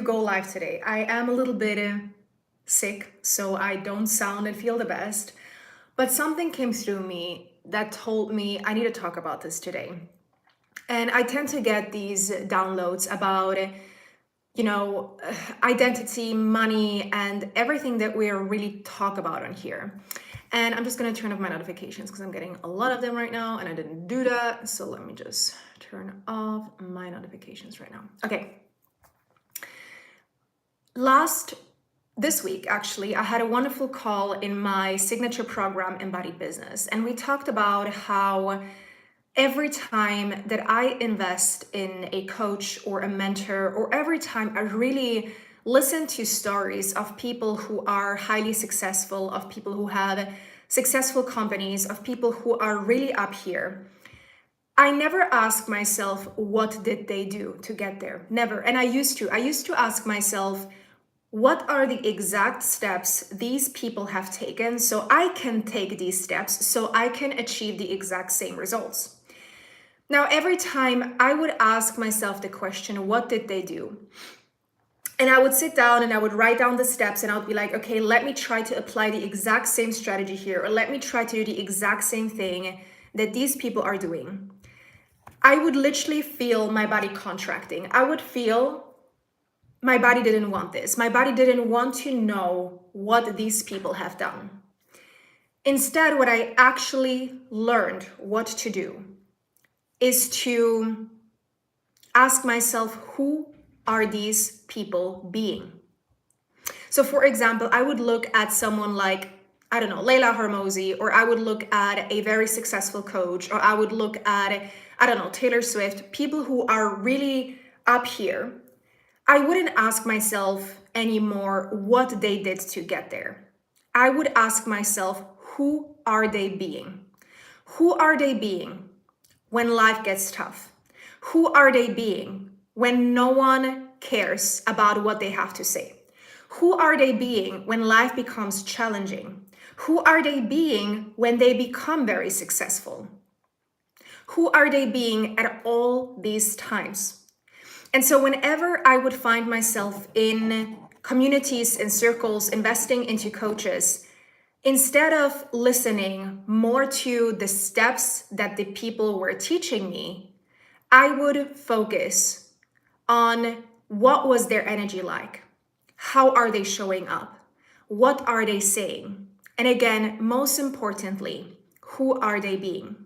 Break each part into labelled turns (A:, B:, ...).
A: go live today. I am a little bit sick, so I don't sound and feel the best. But something came through me that told me I need to talk about this today. And I tend to get these downloads about, you know, identity, money, and everything that we really talk about on here. And I'm just going to turn off my notifications because I'm getting a lot of them right now and I didn't do that. So let me just turn off my notifications right now. Okay. This week, actually, I had a wonderful call in my signature program, Embodied Business. And we talked about how every time that I invest in a coach or a mentor, or every time I really listen to stories of people who are highly successful, of people who have successful companies, of people who are really up here, I never ask myself, what did they do to get there? Never. And I used to ask myself, what are the exact steps these people have taken so I can take these steps so I can achieve the exact same results? Now, every time I would ask myself the question, what did they do? And I would sit down and I would write down the steps and I would be like, okay, let me try to apply the exact same strategy here, or let me try to do the exact same thing that these people are doing. I would literally feel my body contracting. I would feel my body didn't want this. My body didn't want to know what these people have done. Instead, what I actually learned what to do is to ask myself, who are these people being? So for example, I would look at someone like, I don't know, Leila Hormozi, or I would look at a very successful coach, or I would look at, I don't know, Taylor Swift, people who are really up here. I wouldn't ask myself anymore what they did to get there. I would ask myself, who are they being? Who are they being when life gets tough? Who are they being when no one cares about what they have to say? Who are they being when life becomes challenging? Who are they being when they become very successful? Who are they being at all these times? And so whenever I would find myself in communities and circles investing into coaches, instead of listening more to the steps that the people were teaching me, I would focus on what was their energy like? How are they showing up? What are they saying? And again, most importantly, who are they being?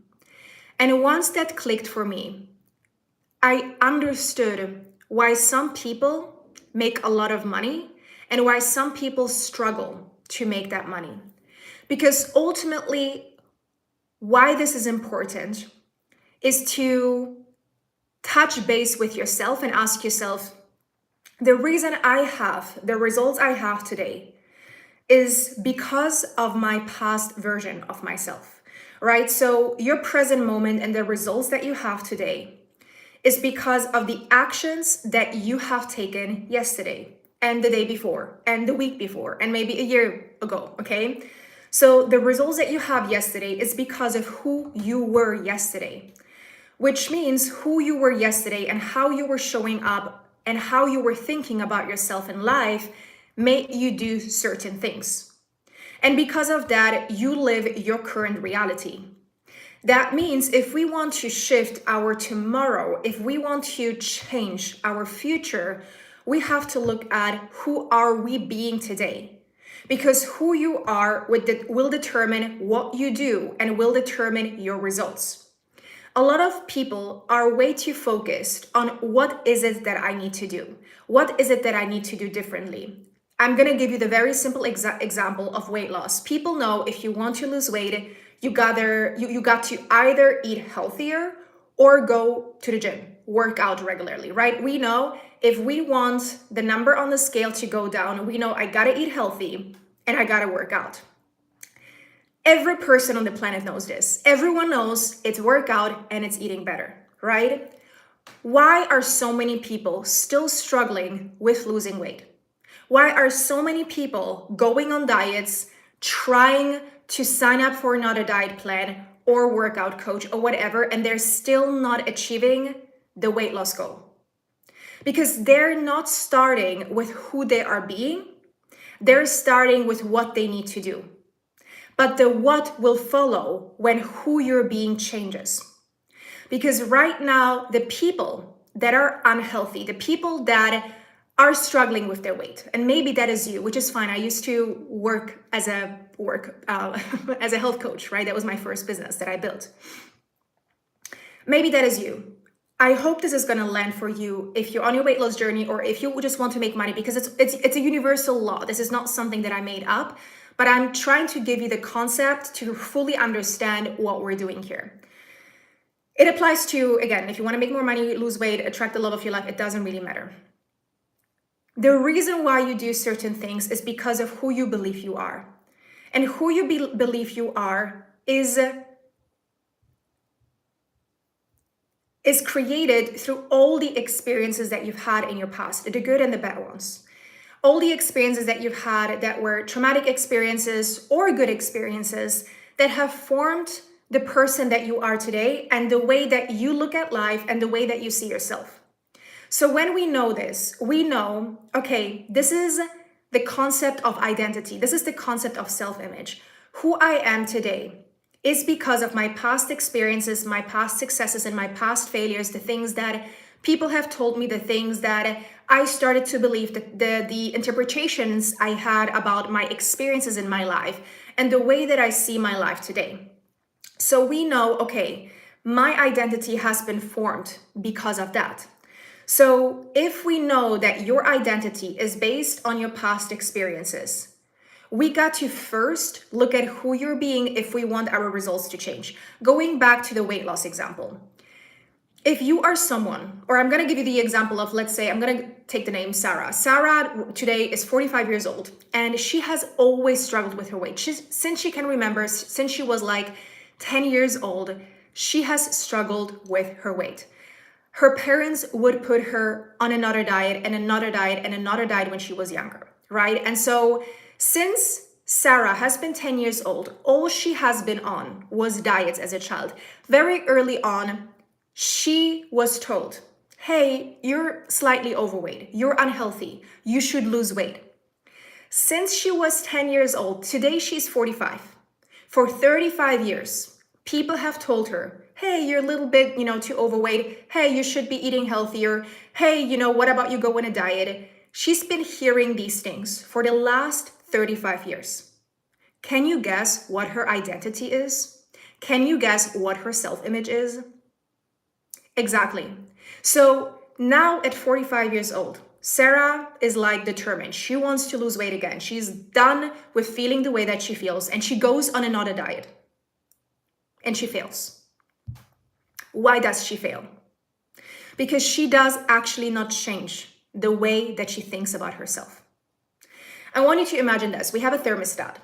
A: And once that clicked for me, I understood why some people make a lot of money and why some people struggle to make that money. Because ultimately, why this is important is to touch base with yourself and ask yourself, the reason I have the results I have today is because of my past version of myself, right? So your present moment and the results that you have today is because of the actions that you have taken yesterday and the day before and the week before and maybe a year ago, okay? So the results that you have yesterday is because of who you were yesterday, which means who you were yesterday and how you were showing up and how you were thinking about yourself in life made you do certain things. And because of that, you live your current reality. That means if we want to shift our tomorrow, if we want to change our future, we have to look at who are we being today. Because who you are will determine what you do and will determine your results. A lot of people are way too focused on what is it that I need to do? What is it that I need to do differently? I'm going to give you the very simple example of weight loss. People know if you want to lose weight, you got to either eat healthier or go to the gym, work out regularly, right? We know if we want the number on the scale to go down, we know I gotta eat healthy and I gotta work out. Every person on the planet knows this. Everyone knows it's workout and it's eating better, right? Why are so many people still struggling with losing weight? Why are so many people going on diets, trying to sign up for another diet plan or workout coach or whatever, and they're still not achieving the weight loss goal? because they're not starting with who they are being, they're starting with what they need to do. But the what will follow when who you're being changes. Because right now, the people that are unhealthy, the people that are struggling with their weight, and maybe that is you, which is fine. I used to work as a as a health coach, right? That was my first business that I built. Maybe that is you. I hope this is going to land for you if you're on your weight loss journey, or if you just want to make money, because it's a universal law. This is not something that I made up, but I'm trying to give you the concept to fully understand what we're doing here. It applies to, again, if you want to make more money, lose weight, attract the love of your life, it doesn't really matter. The reason why you do certain things is because of who you believe you are. And who you believe you are is created through all the experiences that you've had in your past, the good and the bad ones. All the experiences that you've had that were traumatic experiences or good experiences that have formed the person that you are today, and the way that you look at life, and the way that you see yourself. So when we know this, we know, okay, this is the concept of identity. This is the concept of self-image. Who I am today is because of my past experiences, my past successes, and my past failures, the things that people have told me, the things that I started to believe, the interpretations I had about my experiences in my life, and the way that I see my life today. So we know, okay, my identity has been formed because of that. So if we know that your identity is based on your past experiences, we got to first look at who you're being if we want our results to change. Going back to the weight loss example. If you are someone, or I'm going to give you the example of, let's say, I'm going to take the name Sarah. Sarah today is 45 years old, and she has always struggled with her weight. Since she can remember, since she was like 10 years old, she has struggled with her weight. Her parents would put her on another diet and another diet and another diet when she was younger, right? And so since Sarah has been 10 years old, all she has been on was diets as a child. Very early on, she was told, hey, you're slightly overweight, you're unhealthy, you should lose weight. Since she was 10 years old, today she's 45. For 35 years, people have told her, hey, you're a little bit, too overweight. Hey, you should be eating healthier. Hey, what about you go on a diet? She's been hearing these things for the last 35 years. Can you guess what her identity is? Can you guess what her self-image is? Exactly. So now at 45 years old, Sarah is like determined. She wants to lose weight again. She's done with feeling the way that she feels, and she goes on another diet. And she fails. Why does she fail? Because she does actually not change the way that she thinks about herself. I want you to imagine this. We have a thermostat.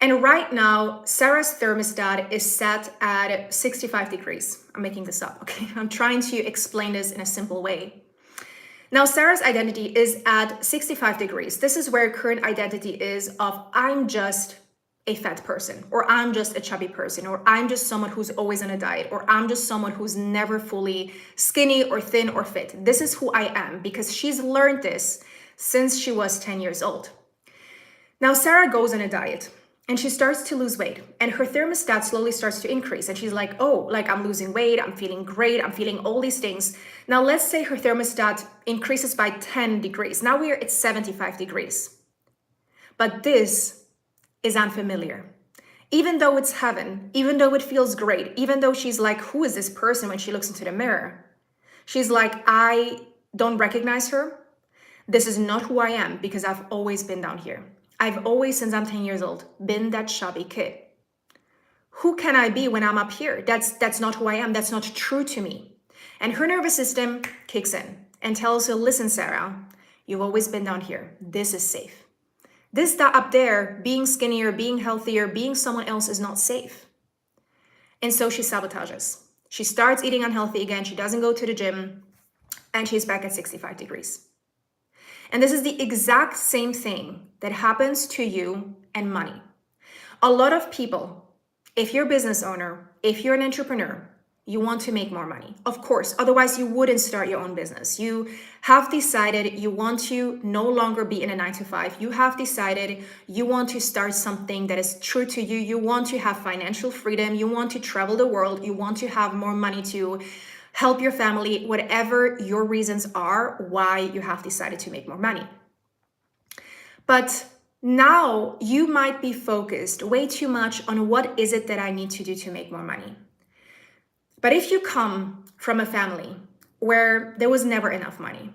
A: And right now, Sarah's thermostat is set at 65 degrees. I'm making this up, okay? I'm trying to explain this in a simple way. Now, Sarah's identity is at 65 degrees. This is where current identity is of I'm just a fat person, or I'm just a chubby person, or I'm just someone who's always on a diet, or I'm just someone who's never fully skinny or thin or fit. This is who I am, because she's learned this since she was 10 years old. Now, Sarah goes on a diet and she starts to lose weight, and her thermostat slowly starts to increase. And she's like, oh, like I'm losing weight, I'm feeling great, I'm feeling all these things. Now, let's say her thermostat increases by 10 degrees. Now we're at 75 degrees. But this is unfamiliar. Even though it's heaven, even though it feels great, even though she's like, who is this person when she looks into the mirror? She's like, I don't recognize her. This is not who I am, because I've always been down here. I've always, since I'm 10 years old, been that chubby kid. Who can I be when I'm up here? That's not who I am. That's not true to me. And her nervous system kicks in and tells her, listen, Sarah, you've always been down here. This is safe. This up there, being skinnier, being healthier, being someone else is not safe. And so she sabotages. She starts eating unhealthy again. She doesn't go to the gym, and she's back at 65 degrees. And this is the exact same thing that happens to you and money. A lot of people, if you're a business owner, if you're an entrepreneur, You want to make more money, of course. Otherwise, you wouldn't start your own business. You have decided you want to no longer be in a 9 to 5. You have decided you want to start something that is true to you. You want to have financial freedom. You want to travel the world. You want to have more money to help your family, whatever your reasons are why you have decided to make more money. But now you might be focused way too much on what is it that I need to do to make more money. But if you come from a family where there was never enough money,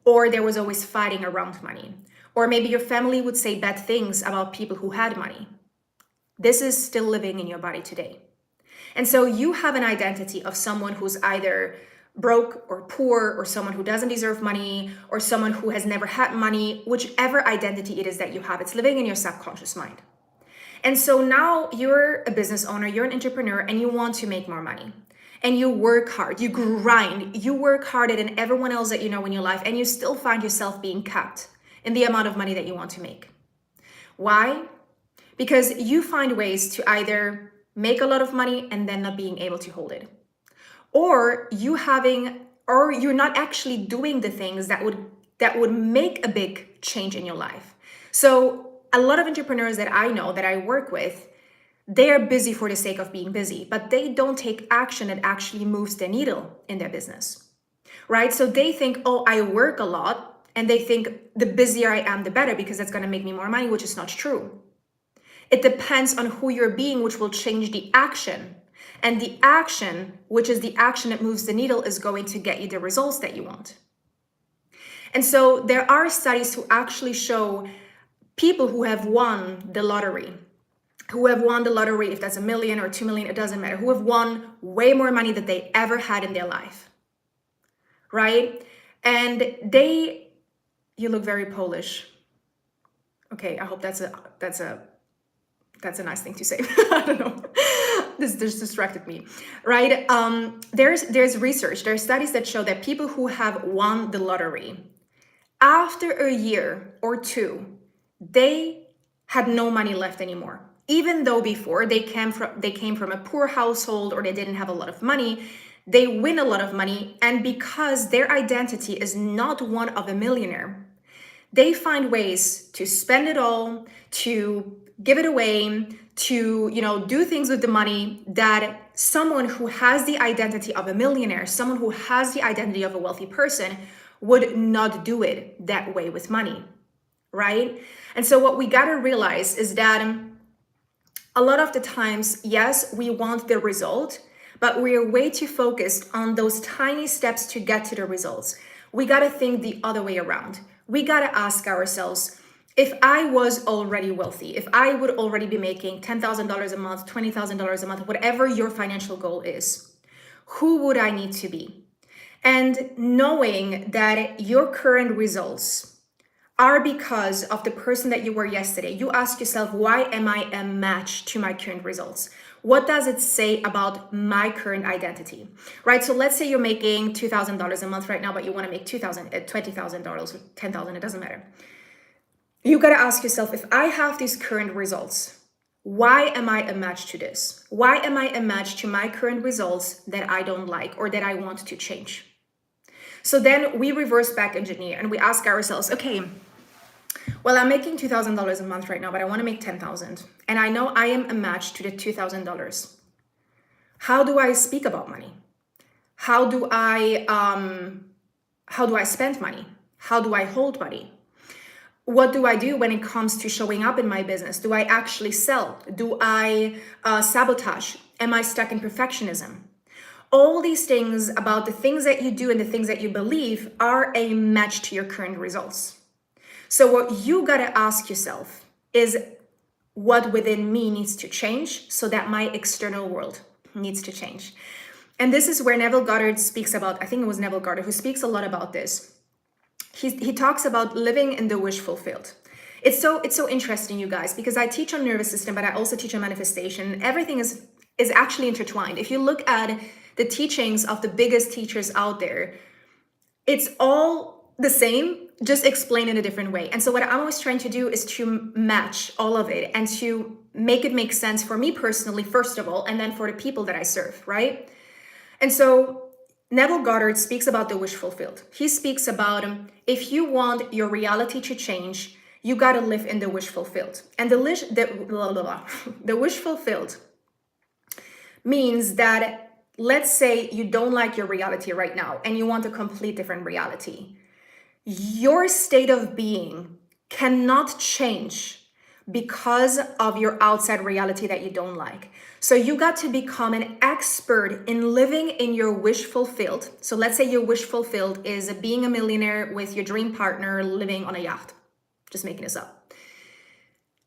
A: or there was always fighting around money, or maybe your family would say bad things about people who had money, this is still living in your body today. And so you have an identity of someone who's either broke or poor, or someone who doesn't deserve money, or someone who has never had money, whichever identity it is that you have, it's living in your subconscious mind. And so now you're a business owner, you're an entrepreneur, and you want to make more money. And you work hard, you grind, you work harder than everyone else that you know in your life, and you still find yourself being capped in the amount of money that you want to make. Why? Because you find ways to either make a lot of money and then not being able to hold it, or you're not actually doing the things that would make a big change in your life. So a lot of entrepreneurs that I know, that I work with, they are busy for the sake of being busy, but they don't take action that actually moves the needle in their business, right? So they think, oh, I work a lot, and they think the busier I am, the better, because that's going to make me more money, which is not true. It depends on who you're being, which will change the action. And the action, which is the action that moves the needle, is going to get you the results that you want. And so there are studies who actually show people who have won the lottery, if that's $1 million or $2 million, it doesn't matter, who have won way more money than they ever had in their life, right? And you look very Polish. Okay, I hope that's a nice thing to say. I don't know. This distracted me, right? There's research, there are studies that show that people who have won the lottery, after a year or two, they had no money left anymore. Even though before they came from a poor household, or they didn't have a lot of money, they win a lot of money. And because their identity is not one of a millionaire, they find ways to spend it all, to give it away, to do things with the money that someone who has the identity of a millionaire, someone who has the identity of a wealthy person, would not do it that way with money, right? And so what we got to realize is that a lot of the times, yes, we want the result, but we are way too focused on those tiny steps to get to the results. We got to think the other way around. We got to ask ourselves, if I was already wealthy, if I would already be making $10,000 a month, $20,000 a month, whatever your financial goal is, who would I need to be? And knowing that your current results are because of the person that you were yesterday, you ask yourself, why am I a match to my current results? What does it say about my current identity, right? So let's say you're making $2,000 a month right now, but you want to make $20,000, or $10,000, it doesn't matter. You got to ask yourself, if I have these current results, why am I a match to this? Why am I a match to my current results that I don't like, or that I want to change? So then we reverse back engineer and we ask ourselves, okay, well, I'm making $2,000 a month right now, but I want to make $10,000. And I know I am a match to the $2,000. How do I speak about money? How do I spend money? How do I hold money? What do I do when it comes to showing up in my business? Do I actually sell? Do I sabotage? Am I stuck in perfectionism? All these things about the things that you do and the things that you believe are a match to your current results. So what you gotta ask yourself is, what within me needs to change so that my external world needs to change? And this is where Neville Goddard speaks about, I think it was Neville Goddard who speaks a lot about this. He talks about living in the wish fulfilled. It's so interesting, you guys, because I teach on nervous system, but I also teach on manifestation. Everything is actually intertwined. If you look at the teachings of the biggest teachers out there, it's all the same, just explain in a different way. And so what I'm always trying to do is to match all of it and to make it make sense for me personally, first of all, and then for the people that I serve, right? And so Neville Goddard speaks about the wish fulfilled. He speaks about if you want your reality to change, you got to live in the wish fulfilled. And the wish fulfilled means that, let's say you don't like your reality right now and you want a complete different reality. Your state of being cannot change because of your outside reality that you don't like. So you got to become an expert in living in your wish fulfilled. So let's say your wish fulfilled is being a millionaire with your dream partner living on a yacht. Just making this up.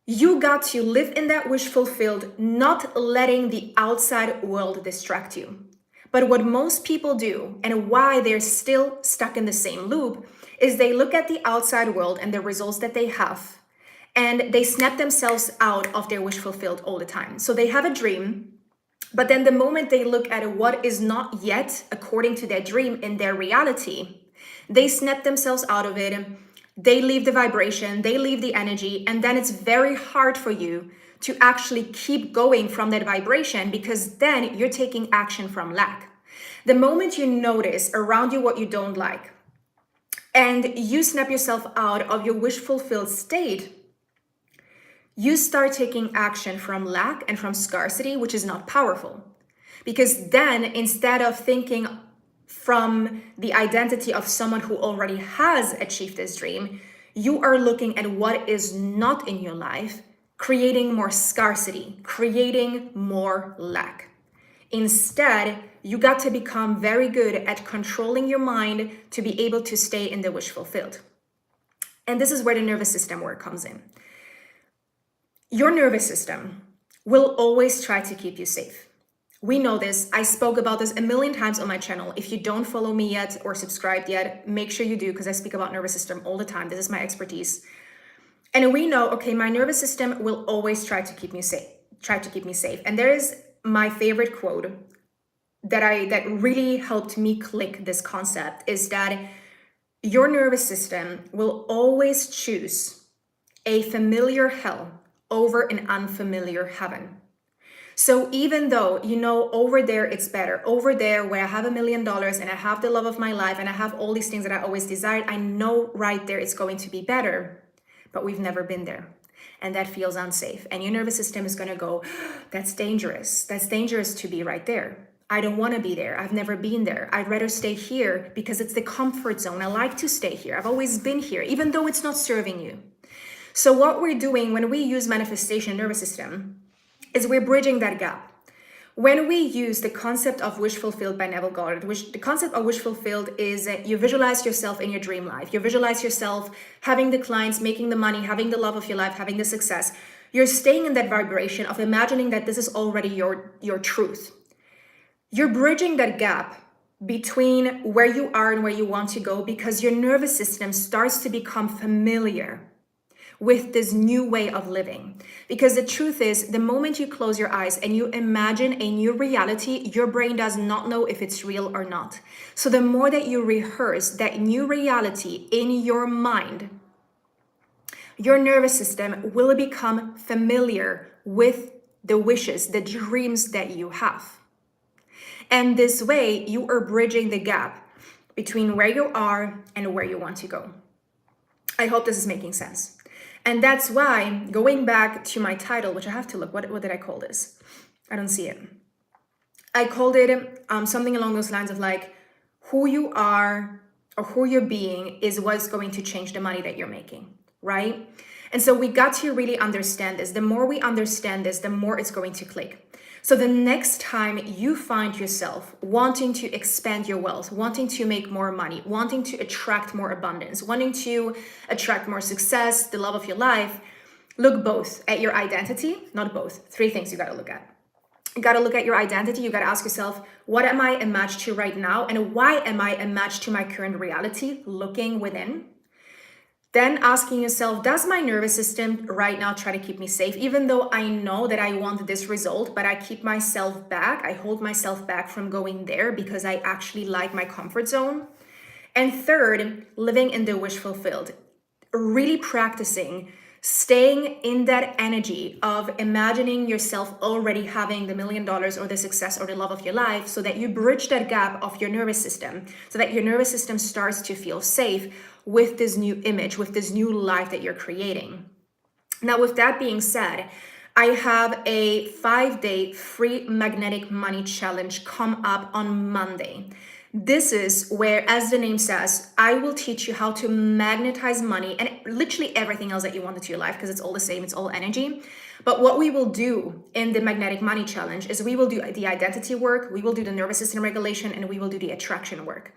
A: You got to live in that wish fulfilled, not letting the outside world distract you. But what most people do, and why they're still stuck in the same loop, is they look at the outside world and the results that they have, and they snap themselves out of their wish fulfilled all the time. So they have a dream, but then the moment they look at what is not yet according to their dream in their reality, they snap themselves out of it. They leave the vibration, they leave the energy, and then it's very hard for you to actually keep going from that vibration, because then you're taking action from lack. The moment you notice around you what you don't like, and you snap yourself out of your wish fulfilled state, you start taking action from lack and from scarcity, which is not powerful. Because then, instead of thinking from the identity of someone who already has achieved this dream, you are looking at what is not in your life, creating more scarcity, creating more lack. Instead, you got to become very good at controlling your mind to be able to stay in the wish fulfilled. And this is where the nervous system work comes in. Your nervous system will always try to keep you safe. We know this. I spoke about this a million times on my channel. If you don't follow me yet or subscribed yet, make sure you do, because I speak about nervous system all the time. This is my expertise. And we know, okay, my nervous system will always try to keep me safe. And there is my favorite quote that really helped me click this concept, is that your nervous system will always choose a familiar hell over an unfamiliar heaven. So even though, over there it's better, over there where I have $1 million and I have the love of my life and I have all these things that I always desired, I know right there it's going to be better, but we've never been there. And that feels unsafe. And your nervous system is going to go, that's dangerous. That's dangerous to be right there. I don't want to be there. I've never been there. I'd rather stay here because it's the comfort zone. I like to stay here. I've always been here, even though it's not serving you. So what we're doing when we use manifestation nervous system is we're bridging that gap. When we use the concept of wish fulfilled by Neville Goddard, the concept of wish fulfilled is you visualize yourself in your dream life. You visualize yourself having the clients, making the money, having the love of your life, having the success. You're staying in that vibration of imagining that this is already your truth. You're bridging that gap between where you are and where you want to go, because your nervous system starts to become familiar with this new way of living. Because the truth is, the moment you close your eyes and you imagine a new reality, your brain does not know if it's real or not. So the more that you rehearse that new reality in your mind, your nervous system will become familiar with the wishes, the dreams that you have. And this way, you are bridging the gap between where you are and where you want to go. I hope this is making sense. And that's why, going back to my title, which I have to look, what did I call this? I don't see it. I called it something along those lines of like, who you are or who you're being is what's going to change the money that you're making, right? And so we got to really understand this. The more we understand this, the more it's going to click. So the next time you find yourself wanting to expand your wealth, wanting to make more money, wanting to attract more abundance, wanting to attract more success, the love of your life, look both at your identity, not both, 3 things you got to look at. You got to look at your identity. You got to ask yourself, what am I a match to right now? And why am I a match to my current reality? Looking within. Then asking yourself, does my nervous system right now try to keep me safe? Even though I know that I want this result, but I keep myself back. I hold myself back from going there because I actually like my comfort zone. And third, living in the wish fulfilled. Really practicing Staying in that energy of imagining yourself already having the $1 million or the success or the love of your life, so that you bridge that gap of your nervous system, so that your nervous system starts to feel safe with this new image, with this new life that you're creating. Now, with that being said, I have a 5-day free magnetic money challenge come up on Monday. This is where, as the name says, I will teach you how to magnetize money and literally everything else that you want into your life, because it's all the same, it's all energy. But what we will do in the magnetic money challenge is we will do the identity work, we will do the nervous system regulation, and we will do the attraction work.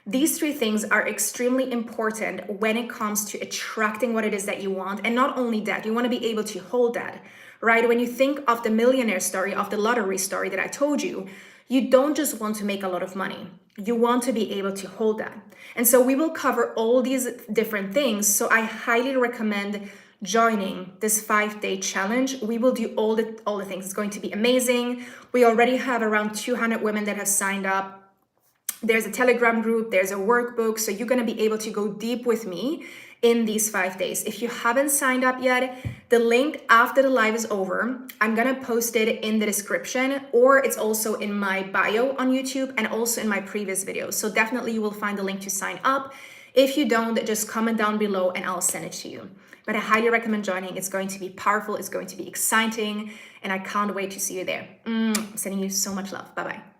A: These 3 things are extremely important when it comes to attracting what it is that you want. And not only that, you want to be able to hold that, right? When you think of the millionaire story, of the lottery story that I told you, you don't just want to make a lot of money. You want to be able to hold that. And so we will cover all these different things. So I highly recommend joining this 5-day challenge. We will do all the things. It's going to be amazing. We already have around 200 women that have signed up. There's a Telegram group, there's a workbook, so you're going to be able to go deep with me in these 5 days. If you haven't signed up yet, the link after the live is over, I'm going to post it in the description, or it's also in my bio on YouTube and also in my previous videos. So definitely you will find the link to sign up. If you don't, just comment down below and I'll send it to you. But I highly recommend joining. It's going to be powerful, it's going to be exciting, and I can't wait to see you there. I'm sending you so much love. Bye-bye.